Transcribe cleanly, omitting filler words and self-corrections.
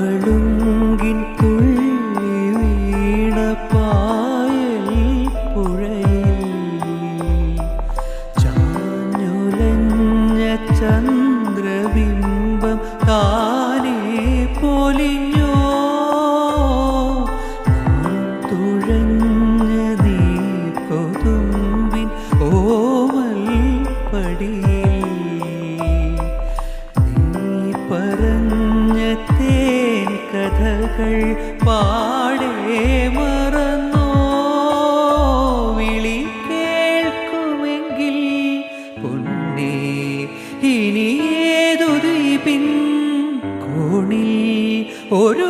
പളുങ്കിൻ തുള്ളി വീണ പായൽ പുഴയിൽ ചാഞ്ഞുലഞ്ഞ ചന്ദ്രബിംബം താനേ പൊലിഞ്ഞോ തുഴഞ്ഞ നീർക്കൊതുമ്പിൻ ഓമൽ പടിയിൽ നീ പറഞ്ഞ തേൻ കഥകൾ പാടേ മറന്നോ വിളി കേൾക്കുമെങ്കിൽ പൊന്നേ ഇനി ഏതു ദ്വീപിൻ കോണിൽ ഒരു